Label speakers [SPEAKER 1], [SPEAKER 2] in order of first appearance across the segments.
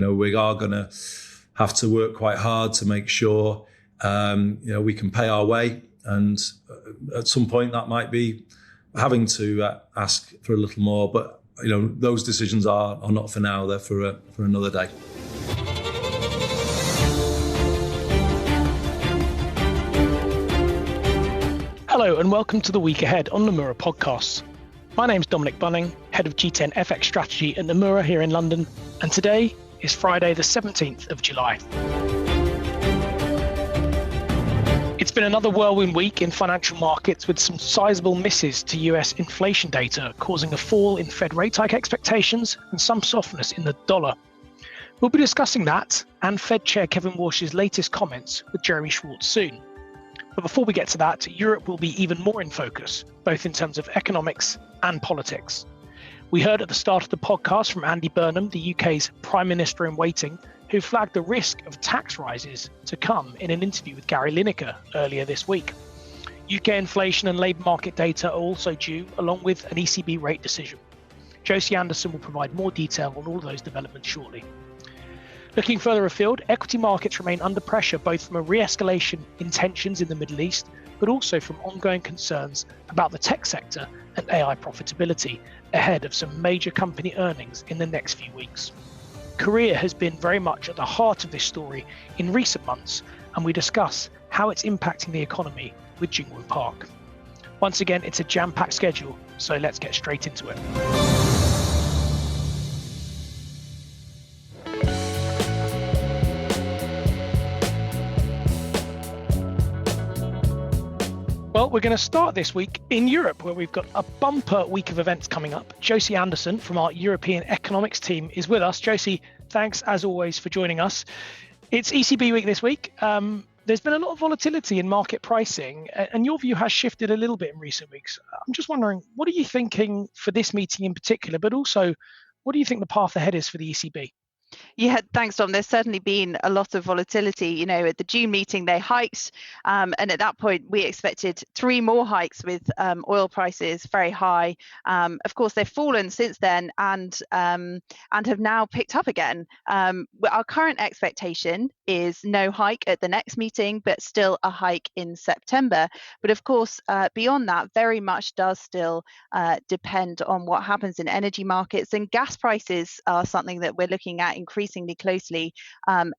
[SPEAKER 1] We are going to have to work quite hard to make sure we can pay our way, and at some point that might be having to ask for a little more. But those decisions are not for now; they're for another day.
[SPEAKER 2] Hello and welcome to the week ahead on Nomura Podcasts. My name's Dominic Bunning, head of G10 FX strategy at Nomura here in London, and today is Friday the 17th of July. It's been another whirlwind week in financial markets with some sizable misses to US inflation data, causing a fall in Fed rate hike expectations and some softness in the dollar. We'll be discussing that and Fed Chair Kevin Warsh's latest comments with Jeremy Schwartz soon. But before we get to that, Europe will be even more in focus, both in terms of economics and politics. We heard at the start of the podcast from Andy Burnham, the UK's Prime Minister in waiting, who flagged the risk of tax rises to come in an interview with Gary Lineker earlier this week. UK inflation and labour market data are also due, along with an ECB rate decision. Josie Anderson will provide more detail on all of those developments shortly. Looking further afield, equity markets remain under pressure both from a re-escalation in tensions in the Middle East, but also from ongoing concerns about the tech sector and AI profitability ahead of some major company earnings in the next few weeks. Korea has been very much at the heart of this story in recent months, and we discuss how it's impacting the economy with Jingwon Park. Once again, it's a jam-packed schedule, so let's get straight into it. Well, we're going to start this week in Europe, where we've got a bumper week of events coming up. Josie Anderson from our European economics team is with us. Josie, thanks as always for joining us. It's ECB week this week. There's been a lot of volatility in market pricing, and your view has shifted a little bit in recent weeks. I'm just wondering, what are you thinking for this meeting in particular, but also what do you think the path ahead is for the ECB?
[SPEAKER 3] Yeah, thanks, Dom. There's certainly been a lot of volatility. At the June meeting, they hiked. And at that point, we expected 3 more hikes with oil prices very high. Of course, they've fallen since then and have now picked up again. Our current expectation is no hike at the next meeting, but still a hike in September. But of course, beyond that, very much does still depend on what happens in energy markets. And gas prices are something that we're looking at increasingly closely,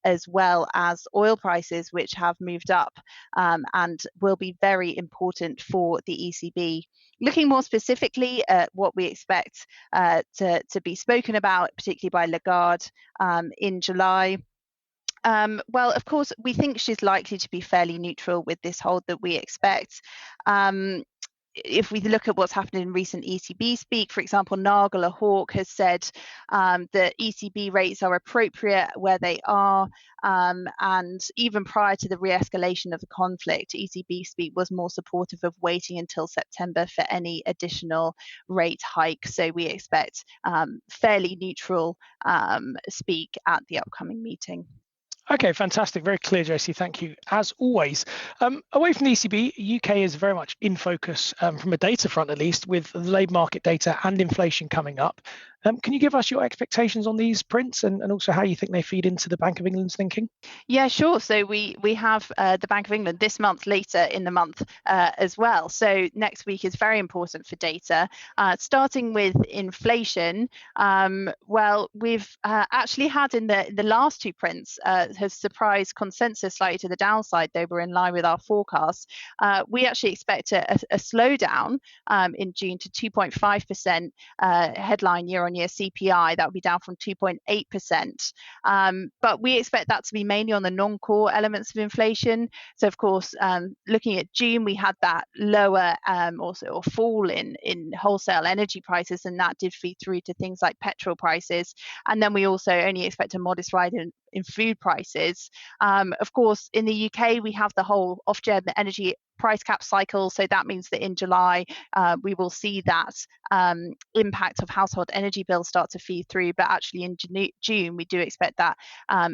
[SPEAKER 3] as well as oil prices, which have moved up and will be very important for the ECB. Looking more specifically at what we expect to be spoken about, particularly by Lagarde in July. Well, of course, we think she's likely to be fairly neutral with this hold that we expect. If we look at what's happened in recent ECB speak, for example, Nagel, a hawk, has said that ECB rates are appropriate where they are. And even prior to the re-escalation of the conflict, ECB speak was more supportive of waiting until September for any additional rate hike. So we expect fairly neutral speak at the upcoming meeting.
[SPEAKER 2] Okay, fantastic. Very clear, Josie. Thank you, as always. Away from the ECB, UK is very much in focus from a data front, at least, with the labour market data and inflation coming up. Can you give us your expectations on these prints and also how you think they feed into the Bank of England's thinking?
[SPEAKER 3] Yeah, sure. So we have the Bank of England this month, later in the month as well. So next week is very important for data. Starting with inflation, well, we've actually had in the last 2 prints has surprised consensus slightly to the downside. They were in line with our forecasts. We actually expect a slowdown in June to 2.5% headline year-on-year CPI. That would be down from 2.8%. But we expect that to be mainly on the non-core elements of inflation. So, of course, looking at June, we had that lower or fall in wholesale energy prices, and that did feed through to things like petrol prices. And then we also only expect a modest in food prices. Of course, in the UK, we have the whole Ofgem energy price cap cycle. So that means that in July, we will see that impact of household energy bills start to feed through. But actually in June, we do expect that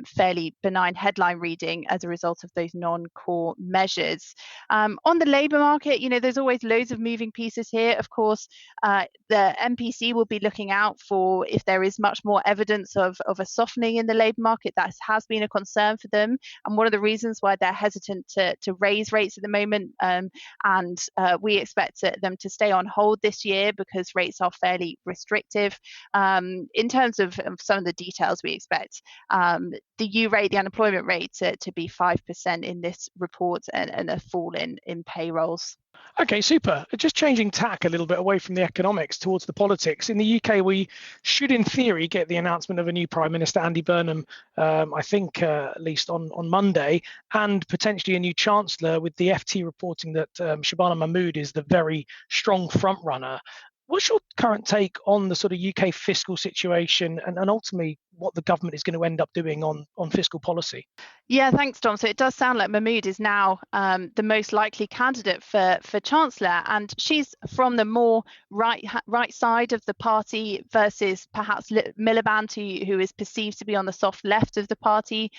[SPEAKER 3] fairly benign headline reading as a result of those non-core measures. On the labour market, there's always loads of moving pieces here. Of course, the MPC will be looking out for if there is much more evidence of a softening in the labour market. That has been a concern for them, and one of the reasons why they're hesitant to raise rates at the moment. And we expect them to stay on hold this year because rates are fairly restrictive. In terms of some of the details, we expect the U rate, the unemployment rate, to be 5% in this report, and a fall in payrolls.
[SPEAKER 2] Okay, super. Just changing tack a little bit away from the economics towards the politics. In the UK, we should, in theory, get the announcement of a new Prime Minister, Andy Burnham, I think at least on Monday, and potentially a new Chancellor, with the FT reporting that Shabana Mahmood is the very strong front runner. What's your current take on the sort of UK fiscal situation and ultimately what the government is going to end up doing on fiscal policy?
[SPEAKER 3] Yeah, thanks, Dom. So it does sound like Mahmood is now the most likely candidate for Chancellor, and she's from the more right side of the party versus perhaps Miliband, who is perceived to be on the soft left of the party.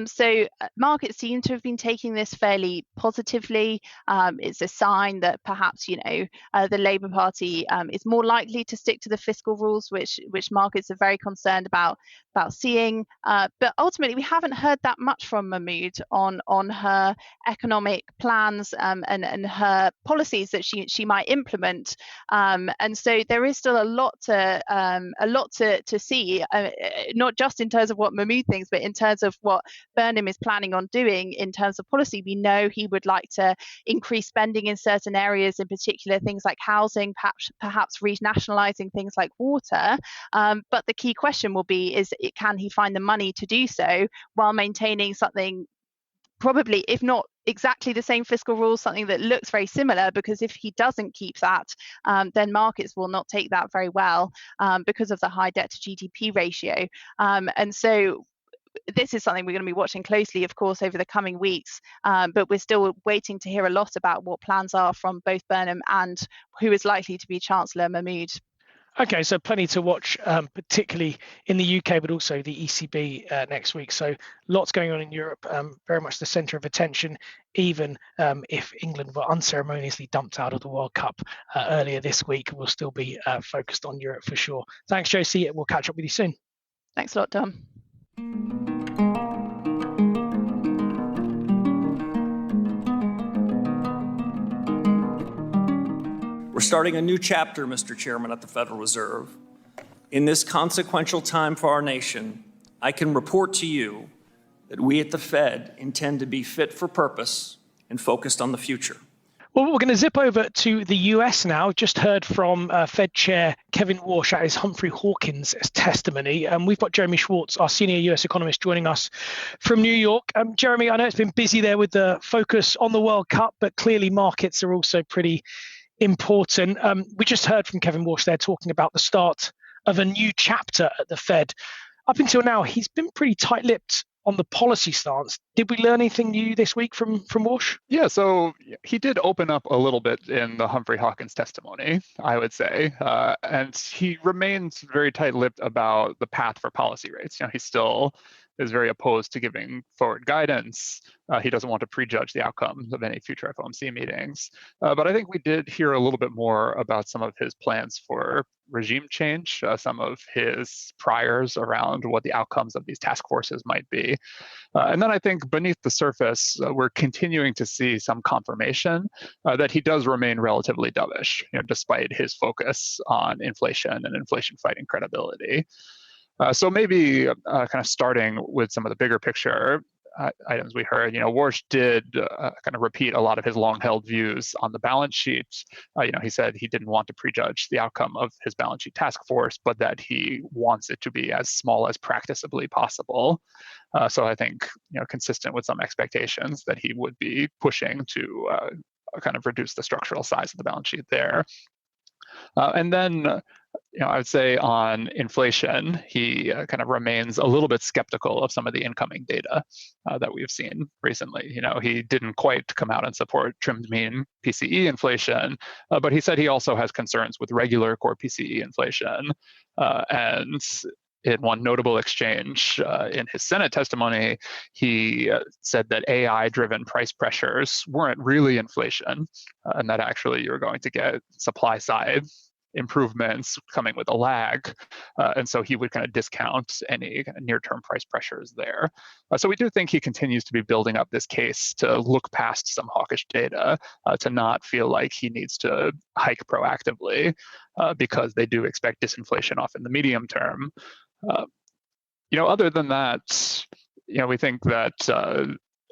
[SPEAKER 3] So markets seem to have been taking this fairly positively. It's a sign that perhaps the Labour Party is more likely to stick to the fiscal rules, which markets are very concerned about seeing. But ultimately, we haven't heard that much from Mahmood on her economic plans and her policies that she might implement. And so there is still a lot to see, not just in terms of what Mahmood thinks, but in terms of what Burnham is planning on doing in terms of policy. We know he would like to increase spending in certain areas, in particular things like housing, perhaps renationalising things like water. But the key question will be can he find the money to do so while maintaining something probably, if not exactly the same fiscal rules, something that looks very similar, because if he doesn't keep that, then markets will not take that very well because of the high debt to GDP ratio. And so this is something we're going to be watching closely, of course, over the coming weeks, but we're still waiting to hear a lot about what plans are from both Burnham and who is likely to be Chancellor, Mahmood.
[SPEAKER 2] Okay, so plenty to watch, particularly in the UK, but also the ECB next week. So lots going on in Europe, very much the centre of attention, even if England were unceremoniously dumped out of the World Cup earlier this week. We'll still be focused on Europe for sure. Thanks, Josie. We'll catch up with you soon.
[SPEAKER 3] Thanks a lot, Dom.
[SPEAKER 4] We're starting a new chapter, Mr. Chairman, at the Federal Reserve. In this consequential time for our nation, I can report to you that we at the Fed intend to be fit for purpose and focused on the future.
[SPEAKER 2] Well, we're going to zip over to the US now. Just heard from Fed Chair Kevin Warsh at his Humphrey Hawkins testimony. We've got Jeremy Schwartz, our senior US economist, joining us from New York. Jeremy, I know it's been busy there with the focus on the World Cup, but clearly markets are also pretty important. We just heard from Kevin Warsh there talking about the start of a new chapter at the Fed. Up until now, he's been pretty tight-lipped on the policy stance. Did we learn anything new this week from Warsh?
[SPEAKER 5] Yeah, so he did open up a little bit in the Humphrey Hawkins testimony, I would say, and he remains very tight-lipped about the path for policy rates. He still is very opposed to giving forward guidance. He doesn't want to prejudge the outcomes of any future FOMC meetings. But I think we did hear a little bit more about some of his plans for regime change, some of his priors around what the outcomes of these task forces might be. And then I think beneath the surface, we're continuing to see some confirmation that he does remain relatively dovish, despite his focus on inflation and inflation fighting credibility. So maybe kind of starting with some of the bigger picture items we heard, Warsh did kind of repeat a lot of his long-held views on the balance sheet. He said he didn't want to prejudge the outcome of his balance sheet task force, but that he wants it to be as small as practicably possible. So I think, consistent with some expectations that he would be pushing to kind of reduce the structural size of the balance sheet there. And then I would say on inflation, he kind of remains a little bit skeptical of some of the incoming data that we've seen recently. He didn't quite come out and support trimmed mean PCE inflation, but he said he also has concerns with regular core PCE inflation. And in one notable exchange in his Senate testimony, he said that AI-driven price pressures weren't really inflation, and that actually you're going to get supply-side improvements coming with a lag. And so he would kind of discount any kind of near-term price pressures there. So we do think he continues to be building up this case to look past some hawkish data, to not feel like he needs to hike proactively because they do expect disinflation off in the medium term. Other than that, we think that,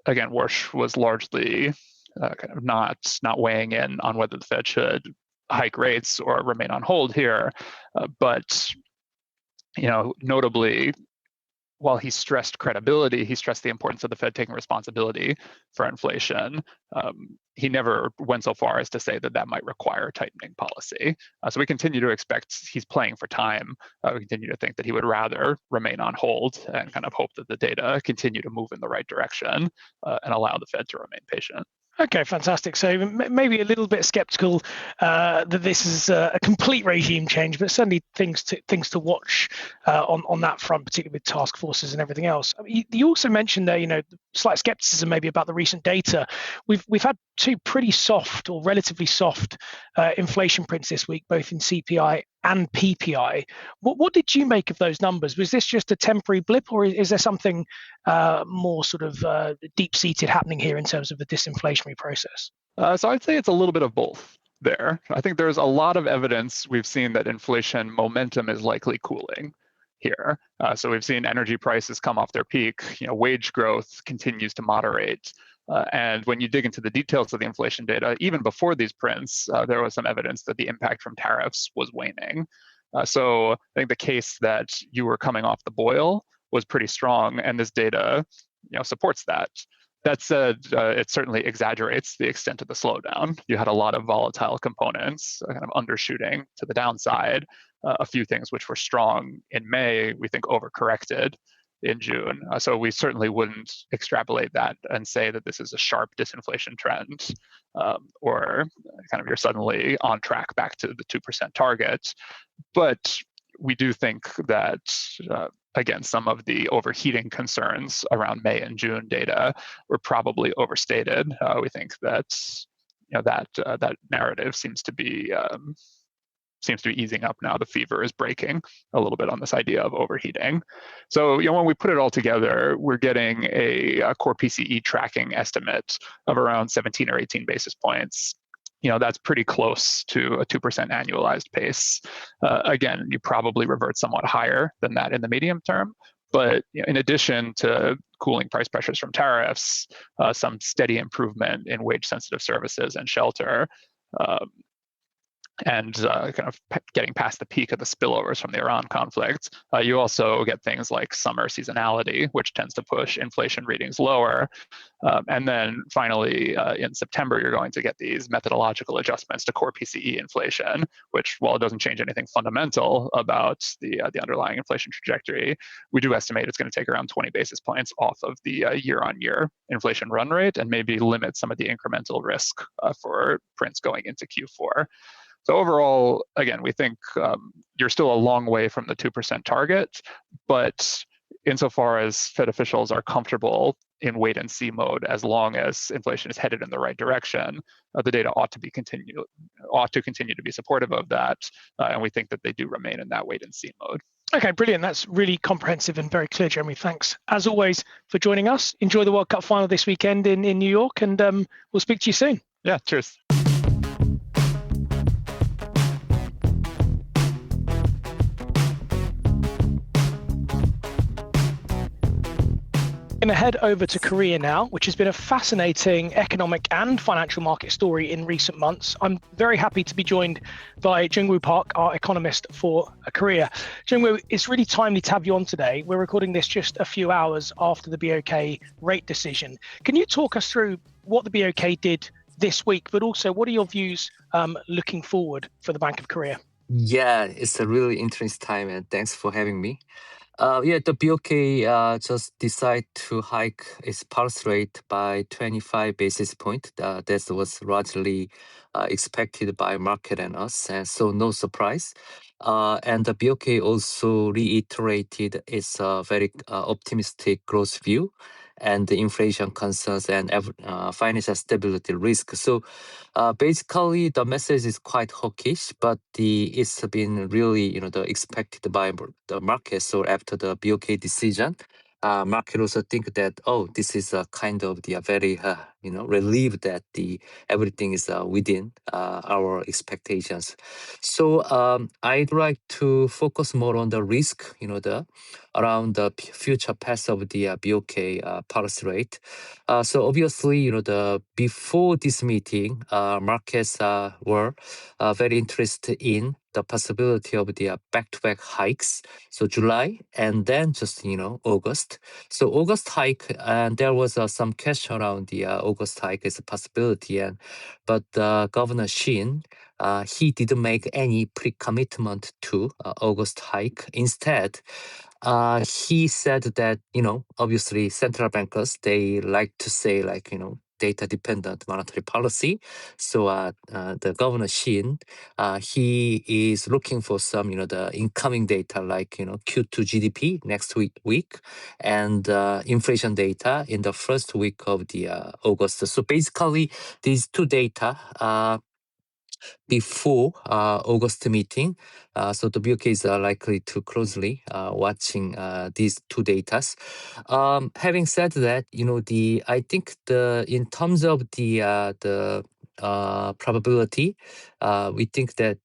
[SPEAKER 5] again, Warsh was largely kind of not weighing in on whether the Fed should hike rates or remain on hold here. But notably, while he stressed credibility, he stressed the importance of the Fed taking responsibility for inflation. He never went so far as to say that might require tightening policy. So we continue to expect he's playing for time. We continue to think that he would rather remain on hold and kind of hope that the data continue to move in the right direction and allow the Fed to remain patient.
[SPEAKER 2] Okay, fantastic. So maybe a little bit skeptical that this is a complete regime change, but certainly things to watch on that front, particularly with task forces and everything else. You also mentioned there, slight skepticism maybe about the recent data. We've had two pretty soft or relatively soft inflation prints this week, both in CPI and PPI. What did you make of those numbers? Was this just a temporary blip, or is there something more sort of deep-seated happening here in terms of the disinflationary process?
[SPEAKER 5] So I'd say it's a little bit of both there. I think there's a lot of evidence we've seen that inflation momentum is likely cooling here. So we've seen energy prices come off their peak. Wage growth continues to moderate. And when you dig into the details of the inflation data, even before these prints, there was some evidence that the impact from tariffs was waning. So I think the case that you were coming off the boil was pretty strong, and this data, supports that. That said, it certainly exaggerates the extent of the slowdown. You had a lot of volatile components, kind of undershooting to the downside. A few things which were strong in May, we think overcorrected in June. So we certainly wouldn't extrapolate that and say that this is a sharp disinflation trend or kind of you're suddenly on track back to the 2% target. But we do think that, again, some of the overheating concerns around May and June data were probably overstated. We think that that narrative seems to be easing up now. The fever is breaking a little bit on this idea of overheating. So when we put it all together, we're getting a core PCE tracking estimate of around 17 or 18 basis points. That's pretty close to a 2% annualized pace. Again, you probably revert somewhat higher than that in the medium term. But in addition to cooling price pressures from tariffs, some steady improvement in wage-sensitive services and shelter, and kind of getting past the peak of the spillovers from the Iran conflict, you also get things like summer seasonality, which tends to push inflation readings lower. And then finally, in September, you're going to get these methodological adjustments to core PCE inflation, which, while it doesn't change anything fundamental about the underlying inflation trajectory, we do estimate it's going to take around 20 basis points off of the year-on-year inflation run rate and maybe limit some of the incremental risk for prints going into Q4. So overall, again, we think you're still a long way from the 2% target, but insofar as Fed officials are comfortable in wait and see mode, as long as inflation is headed in the right direction, the data ought to continue to be supportive of that, and we think that they do remain in that wait and see mode.
[SPEAKER 2] Okay, brilliant. That's really comprehensive and very clear, Jeremy. Thanks, as always, for joining us. Enjoy the World Cup final this weekend in New York, and we'll speak to you soon.
[SPEAKER 5] Yeah, cheers.
[SPEAKER 2] Going to head over to Korea now, which has been a fascinating economic and financial market story in recent months. I'm very happy to be joined by Jung-Woo Park, our economist for Korea. Jung-Woo, it's really timely to have you on today. We're recording this just a few hours after the BOK rate decision. Can you talk us through what the BOK did this week, but also what are your views looking forward for the Bank of Korea?
[SPEAKER 6] Yeah, it's a really interesting time, and thanks for having me. The BOK just decided to hike its policy rate by 25 basis point. That was largely expected by market and us, and so no surprise. And the BOK also reiterated its very optimistic growth view and the inflation concerns and financial stability risk. So basically, the message is quite hawkish, but it's been really, the expected by the market. So after the BOK decision, market also think that this is a kind of the very relieved that the everything is within our expectations. So I'd like to focus more on the risk, the around the future path of the BOK policy rate. So obviously, the before this meeting, markets were very interested in the possibility of the back-to-back hikes. So July and then just August. So August hike, and there was some question around the August hike as a possibility, but Governor Shin. He didn't make any pre-commitment to August hike. Instead, he said that, obviously central bankers, they like to say data dependent monetary policy. So the Governor Shin, he is looking for some, the incoming data like, Q2 GDP next week and inflation data in the first week of the August. So basically these two data before August meeting. So the BOK is likely to closely watching these two datas. Having said that, I think in terms of the probability, we think that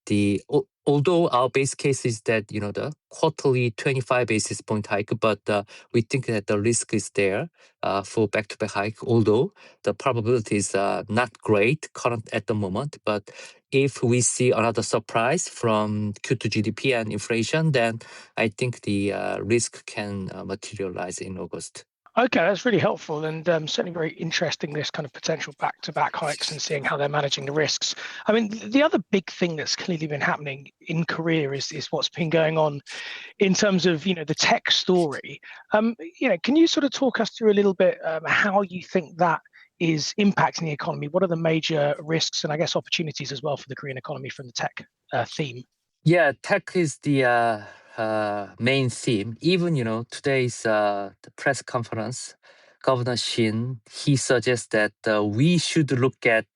[SPEAKER 6] although our base case is that the quarterly 25 basis point hike, but we think that the risk is there for back-to-back hike. Although the probability is not great current at the moment, but if we see another surprise from Q2 GDP and inflation, then I think the risk can materialize in August.
[SPEAKER 2] Okay, that's really helpful and certainly very interesting, this kind of potential back-to-back hikes and seeing how they're managing the risks. I mean, the other big thing that's clearly been happening in Korea is what's been going on in terms of, the tech story. Can you sort of talk us through a little bit how you think that is impacting the economy? What are the major risks and I guess opportunities as well for the Korean economy from the tech theme?
[SPEAKER 6] Yeah, tech is the main theme. Even today's the press conference, Governor Shin, he suggests that we should look at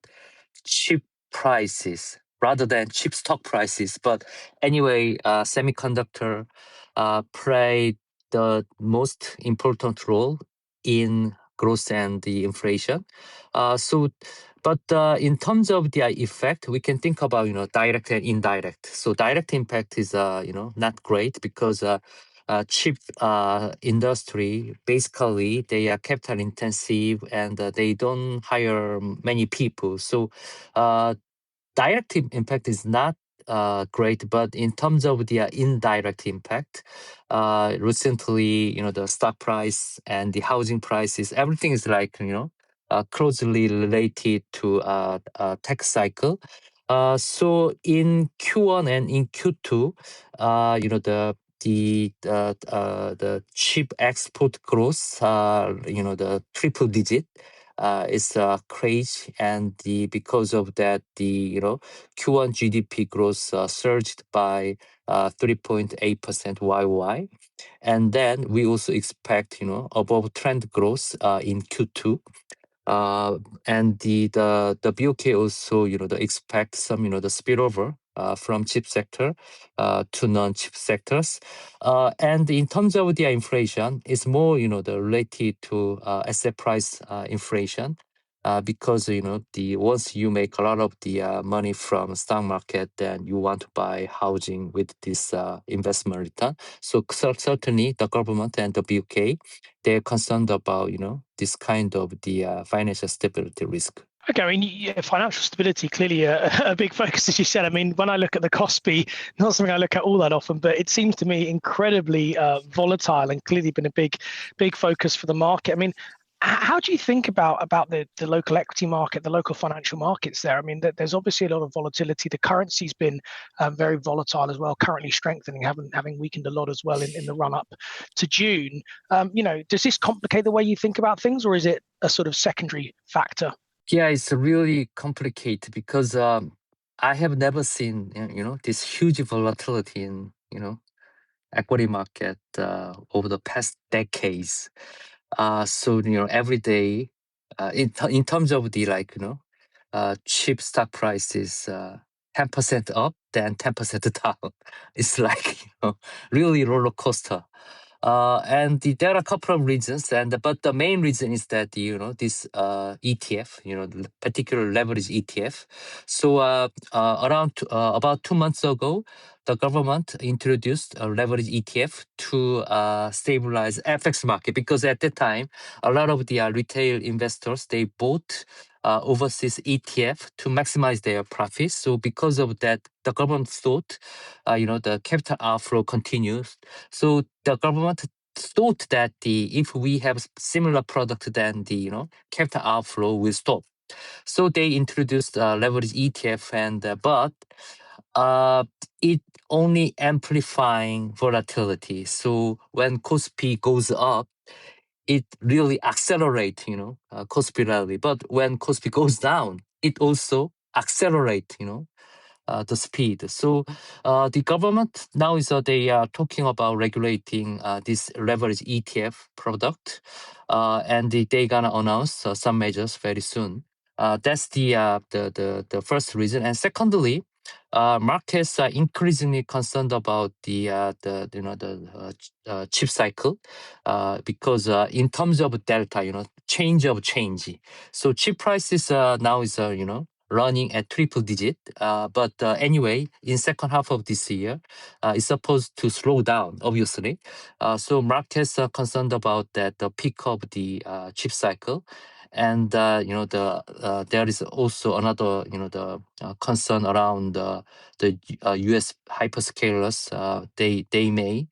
[SPEAKER 6] chip prices rather than chip stock prices. But anyway, semiconductor play the most important role in growth and the inflation. But in terms of the effect, we can think about direct and indirect. So direct impact is not great because chip industry basically they are capital intensive and they don't hire many people. So direct impact is not great, but in terms of the indirect impact, recently, the stock price and the housing prices, everything is closely related to tech cycle. So in Q1 and in Q2, the chip export growth, the triple digit is crazy, and because of that, the Q1 GDP growth surged by 3.8% YY, and then we also expect above trend growth in Q2. And the BOK also expect some the spillover from chip sector to non-chip sectors, and in terms of the inflation, it's more the related to asset price inflation. Because the once you make a lot of the money from stock market, then you want to buy housing with this investment return. So certainly the government and the BOK, they're concerned about this kind of the financial stability risk.
[SPEAKER 2] Okay, I mean, financial stability clearly a big focus, as you said. I mean, when I look at the KOSPI, not something I look at all that often, but it seems to me incredibly volatile and clearly been a big focus for the market. I mean, How do you think about the local equity market, the local financial markets there? I mean, there's obviously a lot of volatility. The currency's been very volatile as well, currently strengthening, having weakened a lot as well in the run up to June. Does this complicate the way you think about things, or is it a sort of secondary factor?
[SPEAKER 6] Yeah, it's really complicated because I have never seen this huge volatility in equity market over the past decades. So every day, in terms of the cheap stock prices, 10% up, then 10% down. It's like really roller coaster. There are a couple of reasons, but the main reason is that this ETF, the particular leverage ETF. So about 2 months ago, the government introduced a leverage ETF to stabilize FX market, because at that time a lot of the retail investors, they bought overseas ETF to maximize their profits. So because of that, the government thought, the capital outflow continues. So the government thought that if we have similar product, then the capital outflow will stop. So they introduced leverage ETF, but it only amplifying volatility. So when KOSPI goes up, it really accelerates, KOSPI rally. But when KOSPI goes down, it also accelerates, the speed. So the government now they are talking about regulating this leverage ETF product, and they're gonna announce some measures very soon. That's the first reason. And secondly, markets are increasingly concerned about the chip cycle, because in terms of delta, change. So chip prices now is running at triple digit, but anyway, in second half of this year, it's supposed to slow down, obviously. So markets are concerned about that, the peak of the chip cycle. And there is also another the concern around the U.S. hyperscalers. They may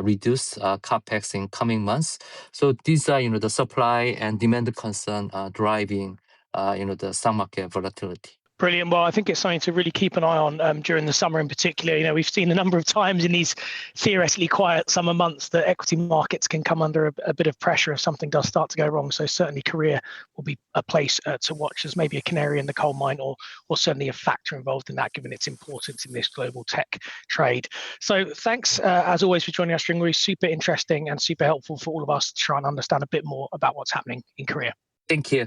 [SPEAKER 6] reduce capex in coming months. So these are the supply and demand concern driving the stock market volatility.
[SPEAKER 2] Brilliant. Well, I think it's something to really keep an eye on during the summer in particular. We've seen a number of times in these theoretically quiet summer months that equity markets can come under a bit of pressure if something does start to go wrong. So certainly Korea will be a place to watch as maybe a canary in the coal mine, or certainly a factor involved in that, given its importance in this global tech trade. So thanks, as always, for joining us, Jungwoo. Super interesting and super helpful for all of us to try and understand a bit more about what's happening in Korea.
[SPEAKER 6] Thank you.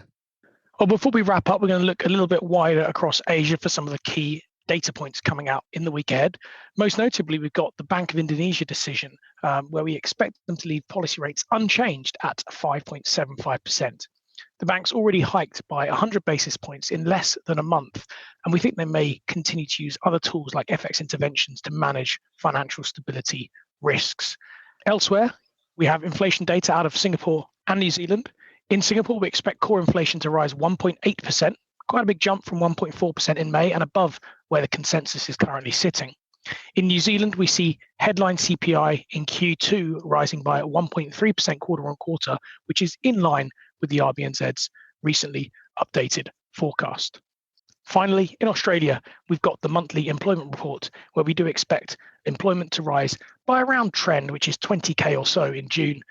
[SPEAKER 2] Well, before we wrap up, we're going to look a little bit wider across Asia for some of the key data points coming out in the week ahead. Most notably, we've got the Bank of Indonesia decision, where we expect them to leave policy rates unchanged at 5.75%. The bank's already hiked by 100 basis points in less than a month, and we think they may continue to use other tools like FX interventions to manage financial stability risks. Elsewhere, we have inflation data out of Singapore and New Zealand. In Singapore, we expect core inflation to rise 1.8%, quite a big jump from 1.4% in May, and above where the consensus is currently sitting. In New Zealand, we see headline CPI in Q2 rising by 1.3% quarter on quarter, which is in line with the RBNZ's recently updated forecast. Finally, in Australia, we've got the monthly employment report, where we do expect employment to rise by around trend, which is 20k or so in June.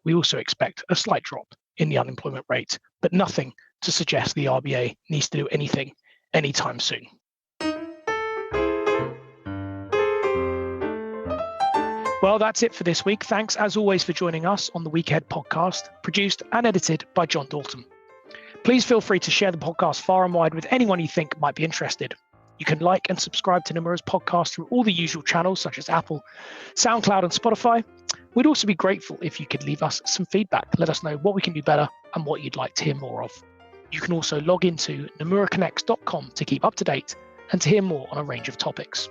[SPEAKER 2] We also expect a slight drop in the unemployment rate, but nothing to suggest the RBA needs to do anything anytime soon. Well, that's it for this week. Thanks, as always, for joining us on the Week Ahead podcast, produced and edited by John Dalton. Please feel free to share the podcast far and wide with anyone you think might be interested. You can like and subscribe to Nomura's podcast through all the usual channels, such as Apple, SoundCloud, and Spotify. We'd also be grateful if you could leave us some feedback. Let us know what we can do better and what you'd like to hear more of. You can also log into nomuraconnects.com to keep up to date and to hear more on a range of topics.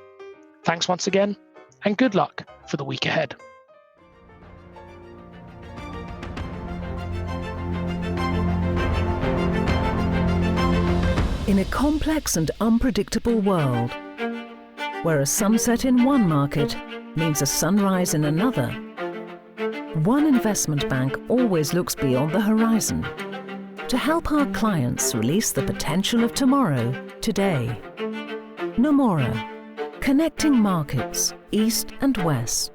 [SPEAKER 2] Thanks once again, and good luck for the week ahead.
[SPEAKER 7] In a complex and unpredictable world, where a sunset in one market means a sunrise in another, One investment bank always looks beyond the horizon to help our clients release the potential of tomorrow, today. Nomura, connecting markets, east and west.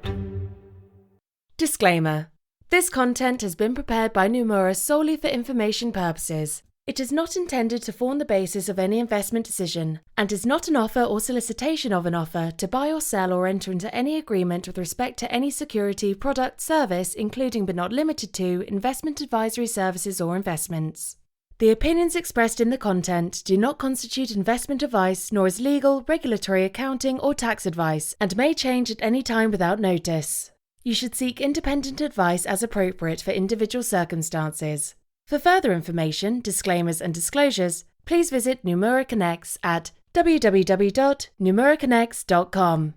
[SPEAKER 8] Disclaimer. This content has been prepared by Nomura solely for information purposes. It is not intended to form the basis of any investment decision and is not an offer or solicitation of an offer to buy or sell or enter into any agreement with respect to any security, product, service, including but not limited to investment advisory services or investments. The opinions expressed in the content do not constitute investment advice nor is legal, regulatory, accounting, or tax advice and may change at any time without notice. You should seek independent advice as appropriate for individual circumstances. For further information, disclaimers and disclosures, please visit Nomura Connects at www.nomuraconnects.com.